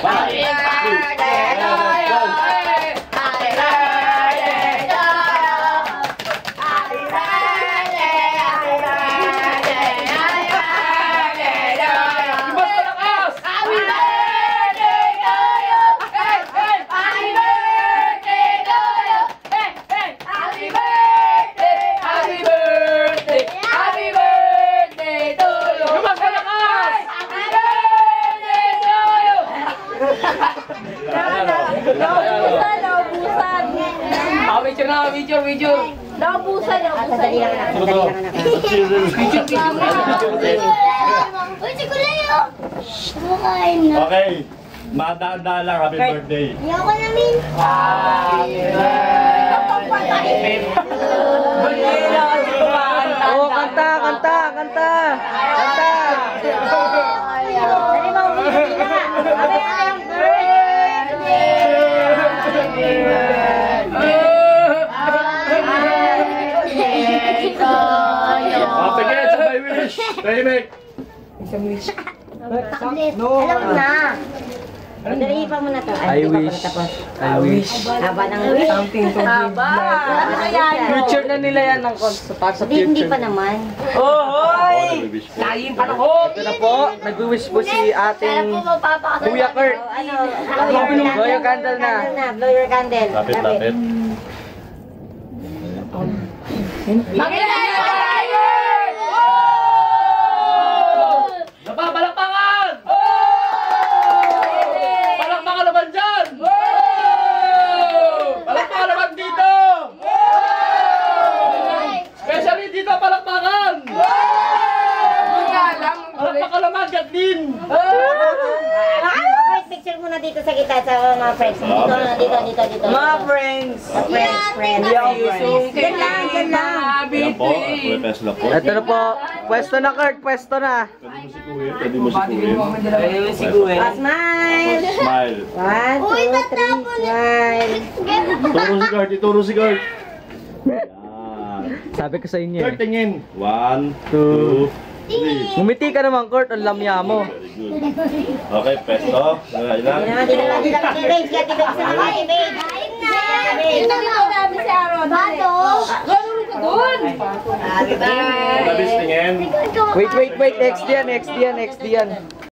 Happy birthday to you. Happy birthday to you. Happy birthday, happy birthday, happy birthday to you. Mas malakas! Happy birthday to you. Hey, hey. Happy birthday to you. Hey, hey. Happy birthday, happy birthday, happy birthday to you. Mas malakas! Happy birthday to you. Naubusan. Video na, video. Naubusan. Dali lang anak. Dali lang anak. Uy, si Kulayo. Kumakain na. Okay. Madaan-daan lang. Happy birthday. Ayoko namin. Oh, kanta. Dali mo, umiyak na. Happy Sige, sabay wish. Tahimik. Alam na. Dali pa muna to. I wish. Haba ng wish. Haba. Ano kaya yun? Future na nila yan ng sa Hindi future. pa naman. Oh, hoy! Wish ko. Layin panahon! Ito na po, nag-wish po si ating Kuya Kurt. Ano? Blow your candle na. Blow your candle. Lapit. Napapalakpakan! Palakpakan naman dyan! Palakpakan naman dito! Especially dito, palakpakan! Palakpakan naman, Gatlin! Picture muna dito sa kita sa mga friends. Dito. Mga friends! Friends. Diyan lang. Ayan po. Kuya Tesla po. Ito na po, pwesto na Kurt, pwesto na. Pwede mo si Kuya. Ayun si Kuya. Smile. Smile. 1, 2, 3, smile. Ituro si Kurt. Yan. Sabi ko sa inyo Kurt, eh. tingin. 1, 2, 3. Ngumiti ka naman Kurt, ang lamya mo. Very good. Okay, pesto. Ilan? Dito lang. Babe, kaya dito sa mga babe. Ito namin si Aaron. Bato. Gano'n ka doon. Labis tingin. Wait, XD yan.